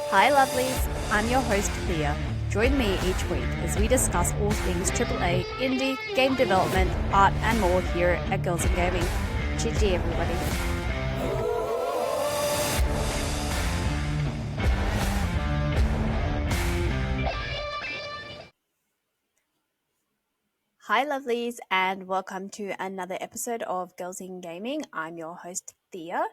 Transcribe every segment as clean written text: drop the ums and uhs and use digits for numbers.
Hi, lovelies. I'm your host, Thea. Join me each week as we discuss all things AAA, indie, game development, art, and more here at Girls in Gaming. GG, everybody. Hi, lovelies, and welcome to another episode of Girls in Gaming. I'm your host, Thea,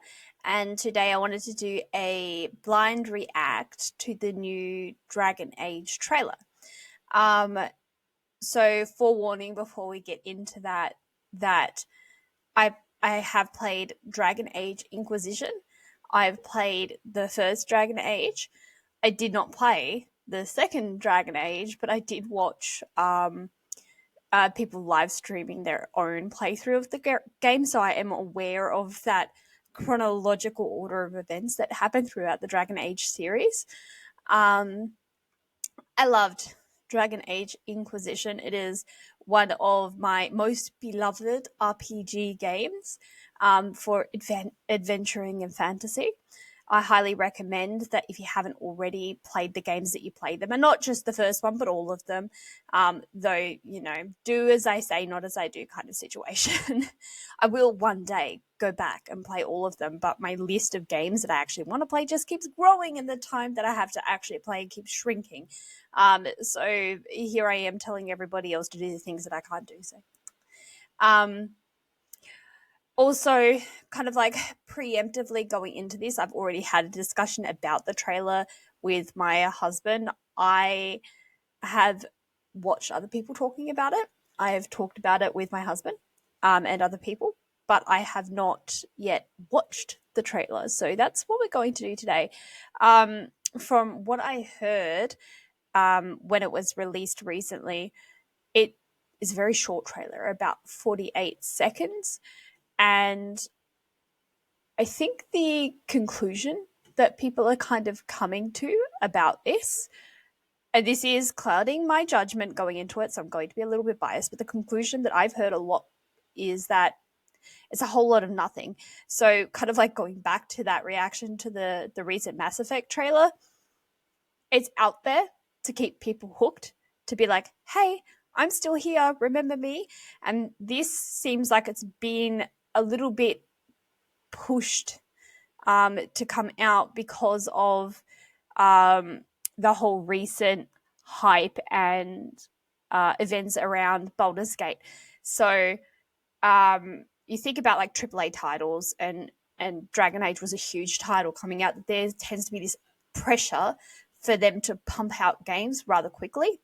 and today I wanted to do a blind react to the new Dragon Age trailer. So forewarning before we get into that I have played Dragon Age Inquisition. I've played the first Dragon Age. I did not play the second Dragon Age, but I did watch people live streaming their own playthrough of the game, so I am aware of that chronological order of events that happen throughout the Dragon Age series. I loved Dragon Age Inquisition. It is one of my most beloved RPG games for adventuring and fantasy. I highly recommend that if you haven't already played the games that you play them, and not just the first one, but all of them. Though, do as I say, not as I do kind of situation. I will one day go back and play all of them, but my list of games that I actually want to play just keeps growing, and the time that I have to actually play keeps shrinking. So here I am telling everybody else to do the things that I can't do. So, also, kind of like preemptively going into this, I've already had a discussion about the trailer with my husband. I have watched other people talking about it. I have talked about it with my husband and other people, but I have not yet watched the trailer. So that's what we're going to do today. From what I heard when it was released recently, it is a very short trailer, about 48 seconds. And I think the conclusion that people are kind of coming to about this, and this is clouding my judgment going into it, so I'm going to be a little bit biased, but the conclusion that I've heard a lot is that it's a whole lot of nothing. So kind of like going back to that reaction to the recent Mass Effect trailer, it's out there to keep people hooked, to be like, hey, I'm still here, remember me? And this seems like it's been a little bit pushed to come out because of the whole recent hype and events around Baldur's Gate. So you think about like AAA titles, and Dragon Age was a huge title coming out. There tends to be this pressure for them to pump out games rather quickly.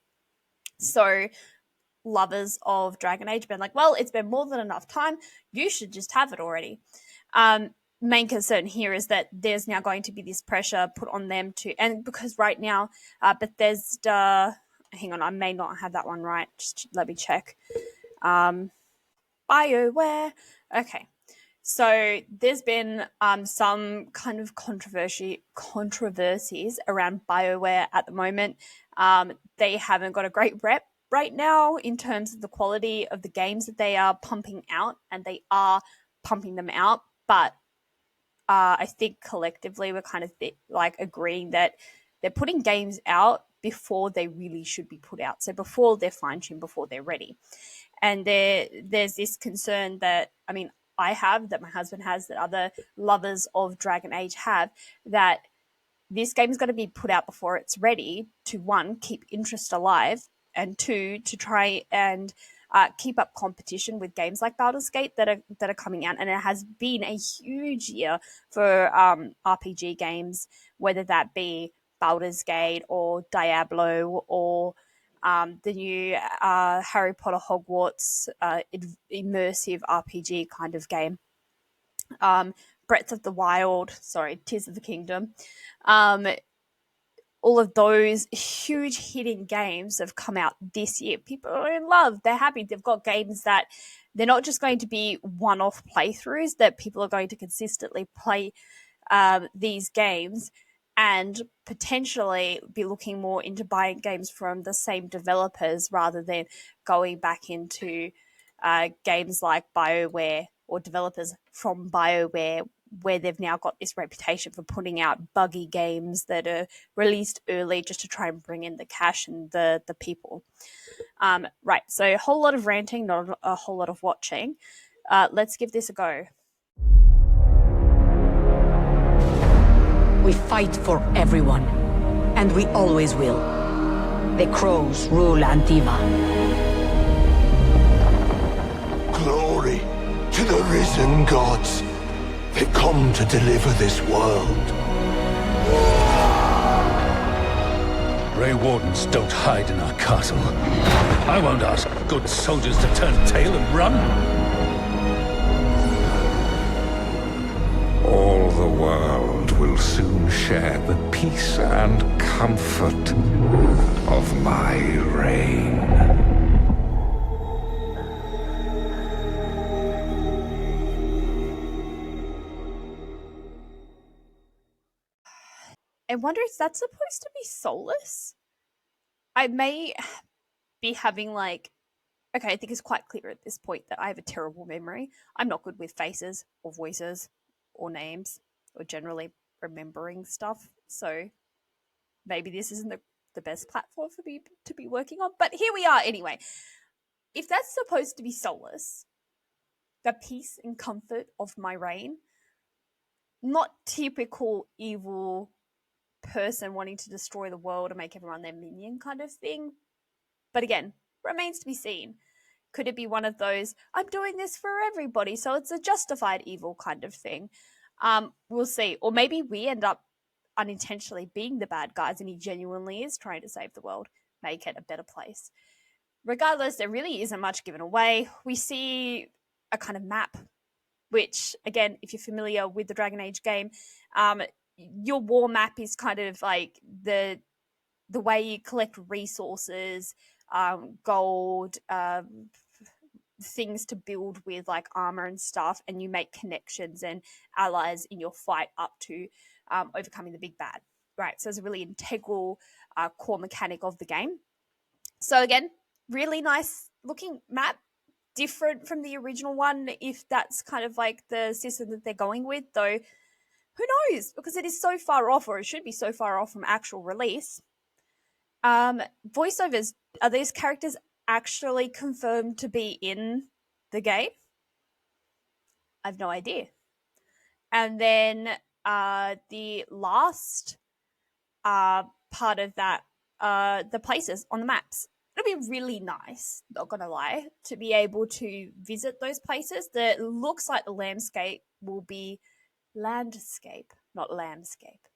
So lovers of Dragon Age been like, well, it's been more than enough time. You should just have it already. Main concern here is that there's now going to be this pressure put on them to, and because right now, Bethesda, hang on, I may not have that one right. Just let me check. BioWare. Okay. So there's been some kind of controversies around BioWare at the moment. They haven't got a great rep right now in terms of the quality of the games that they are pumping out, and they are pumping them out. But I think collectively we're kind of like agreeing that they're putting games out before they really should be put out. So before they're fine-tuned, before they're ready. And there's this concern that, I mean, I have, that my husband has, that other lovers of Dragon Age have, that this game is going to be put out before it's ready to, one, keep interest alive, and two, to try and keep up competition with games like Baldur's Gate that are coming out. And it has been a huge year for RPG games, whether that be Baldur's Gate or Diablo or the new Harry Potter Hogwarts immersive RPG kind of game. Breath of the Wild, Tears of the Kingdom. All of those huge hitting games have come out this year. People are in love. They're happy. They've got games that they're not just going to be one-off playthroughs, that people are going to consistently play these games and potentially be looking more into buying games from the same developers rather than going back into games like BioWare or developers from BioWare where they've now got this reputation for putting out buggy games that are released early just to try and bring in the cash and the people. Right, so a whole lot of ranting, not a whole lot of watching. Let's give this a go. We fight for everyone, and we always will. The Crows rule Antiva. Glory to the risen gods. They've come to deliver this world. Grey Wardens don't hide in our castle. I won't ask good soldiers to turn tail and run. All the world will soon share the peace and comfort of my reign. I wonder if that's supposed to be soulless? I may be having like... Okay, I think it's quite clear at this point that I have a terrible memory. I'm not good with faces or voices or names or generally remembering stuff. So maybe this isn't the best platform for me to be working on. But here we are anyway. If that's supposed to be soulless, the peace and comfort of my reign, not typical evil person wanting to destroy the world and make everyone their minion kind of thing. But again, remains to be seen. Could it be one of those, I'm doing this for everybody, so it's a justified evil kind of thing? We'll see. Or maybe we end up unintentionally being the bad guys and he genuinely is trying to save the world, make it a better place. Regardless, there really isn't much given away. We see a kind of map, which, again, if you're familiar with the Dragon Age game, your war map is kind of like the way you collect resources, gold, things to build with like armor and stuff, and you make connections and allies in your fight up to overcoming the big bad. Right, so it's a really integral core mechanic of the game. So again, really nice looking map, different from the original one, if that's kind of like the system that they're going with, though who knows, because it is so far off, or it should be so far off from actual release. Voiceovers, are these characters actually confirmed to be in the game? I have no idea. And then the last part of that, the places on the maps. It'll be really nice, not gonna lie, to be able to visit those places. That looks like the landscape will be landscape, not landscape.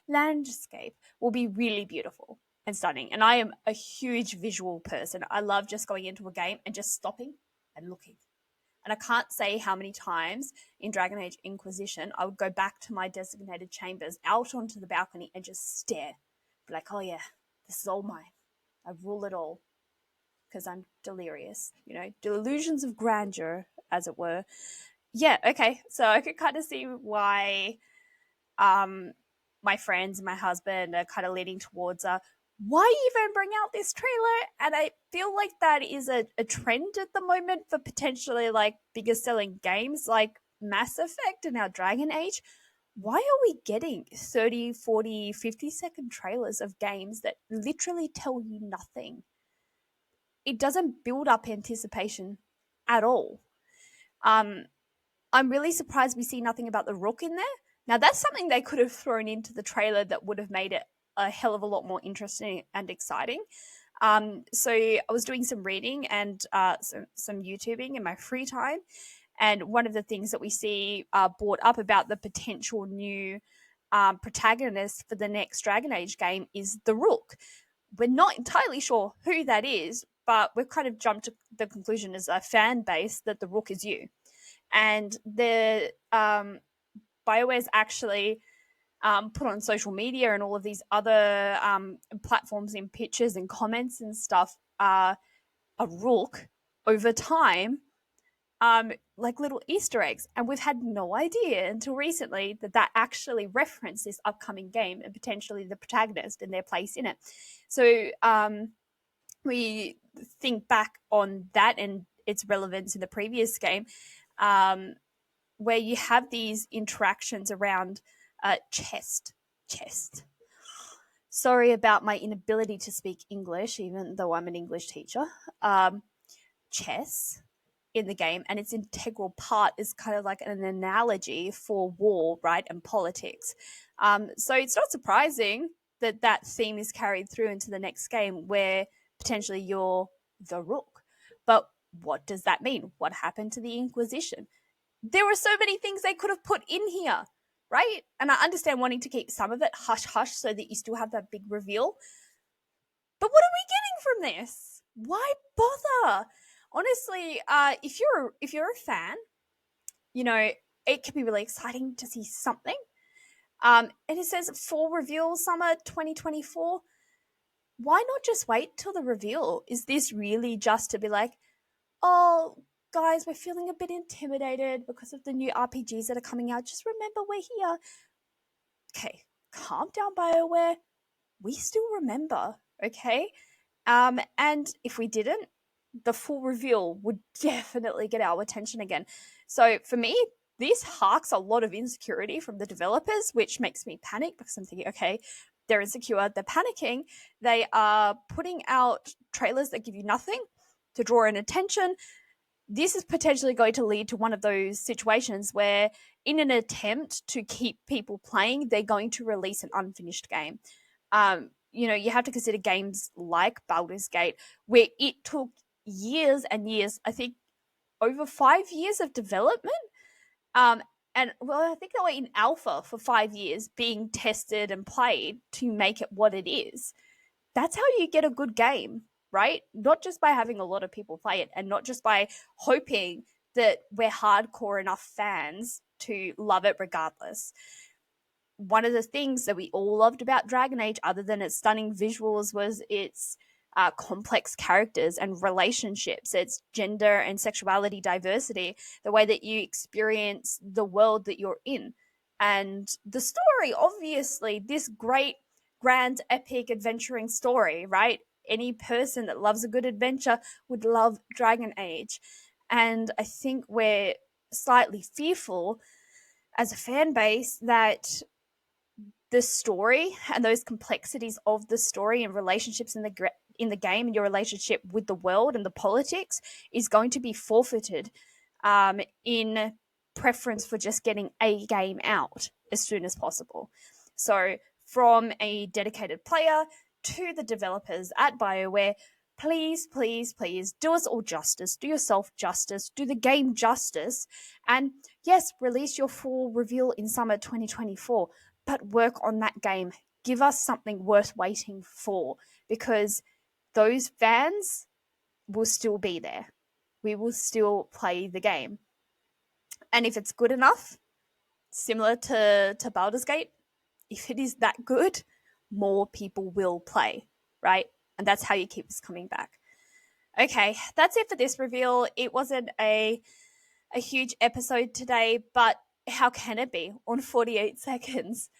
Landscape will be really beautiful and stunning. And I am a huge visual person. I love just going into a game and just stopping and looking. And I can't say how many times in Dragon Age Inquisition I would go back to my designated chambers out onto the balcony and just stare. Be like, oh yeah, this is all mine. I rule it all. Because I'm delirious, delusions of grandeur, as it were. Yeah, okay. So I could kind of see why my friends and my husband are kind of leaning towards why even bring out this trailer? And I feel like that is a trend at the moment for potentially like bigger selling games like Mass Effect and now Dragon Age. Why are we getting 30, 40, 50-second trailers of games that literally tell you nothing? It doesn't build up anticipation at all. I'm really surprised we see nothing about the Rook in there. Now, that's something they could have thrown into the trailer that would have made it a hell of a lot more interesting and exciting. So I was doing some reading and some YouTubing in my free time. And one of the things that we see brought up about the potential new protagonist for the next Dragon Age game is the Rook. We're not entirely sure who that is, but we've kind of jumped to the conclusion as a fan base that the Rook is you. And the BioWare's actually put on social media and all of these other platforms in pictures and comments and stuff a Rook over time, like little Easter eggs. And we've had no idea until recently that actually referenced this upcoming game and potentially the protagonist and their place in it. So we think back on that and its relevance in the previous game. where you have these interactions around chest. Sorry about my inability to speak English, even though I'm an English teacher. Chess in the game, and its integral part is kind of like an analogy for war, right, and politics. So it's not surprising that that theme is carried through into the next game, where potentially you're the rook. But what does that mean? What happened to the Inquisition? There were so many things they could have put in here, right? And I understand wanting to keep some of it hush-hush so that you still have that big reveal. But what are we getting from this? Why bother? Honestly, if you're a fan, you know, it can be really exciting to see something. And it says full reveal summer 2024. Why not just wait till the reveal? Is this really just to be like, oh, guys, we're feeling a bit intimidated because of the new RPGs that are coming out. Just remember we're here. Okay, calm down, BioWare. We still remember, okay? And if we didn't, the full reveal would definitely get our attention again. So for me, this harks a lot of insecurity from the developers, which makes me panic because I'm thinking, okay, they're insecure, they're panicking. They are putting out trailers that give you nothing to draw in attention. This is potentially going to lead to one of those situations where, in an attempt to keep people playing, they're going to release an unfinished game. You know, you have to consider games like Baldur's Gate, where it took years and years, I think over 5 years of development. And well, I think they were in alpha for 5 years being tested and played to make it what it is. That's how you get a good game, right? Not just by having a lot of people play it, and not just by hoping that we're hardcore enough fans to love it regardless. One of the things that we all loved about Dragon Age, other than its stunning visuals, was its complex characters and relationships, its gender and sexuality diversity, the way that you experience the world that you're in. And the story, obviously, this great, grand, epic, adventuring story, right? Any person that loves a good adventure would love Dragon Age. And I think we're slightly fearful as a fan base that the story and those complexities of the story and relationships in the game and your relationship with the world and the politics is going to be forfeited in preference for just getting a game out as soon as possible. So from a dedicated player to the developers at BioWare, please, please, please do us all justice, do yourself justice, do the game justice, and yes, release your full reveal in summer 2024, but work on that game. Give us something worth waiting for, because those fans will still be there. We will still play the game. And if it's good enough, similar to Baldur's Gate, if it is that good, more people will play, right? And that's how you keep us coming back. Okay, that's it for this reveal. It wasn't a huge episode today, but how can it be on 48 seconds?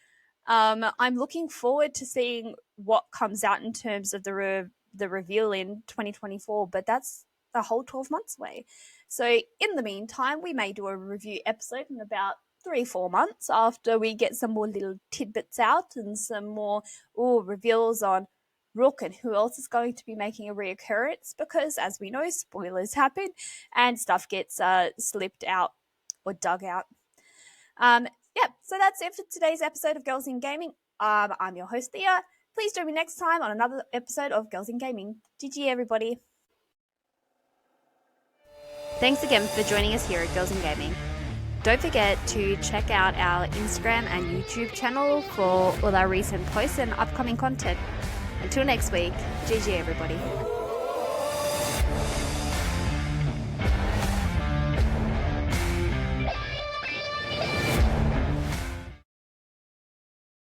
I'm looking forward to seeing what comes out in terms of the reveal in 2024, but that's a whole 12 months away. So in the meantime, we may do a review episode in about 3-4 months after we get some more little tidbits out and some more reveals on Rook and who else is going to be making a reoccurrence, because as we know, spoilers happen and stuff gets slipped out or dug out. So that's it for today's episode of Girls in Gaming. I'm your host, Thea. Please join me next time on another episode of Girls in Gaming. GG, everybody. Thanks again for joining us here at Girls in Gaming. Don't forget to check out our Instagram and YouTube channel for all our recent posts and upcoming content. Until next week, GG, everybody.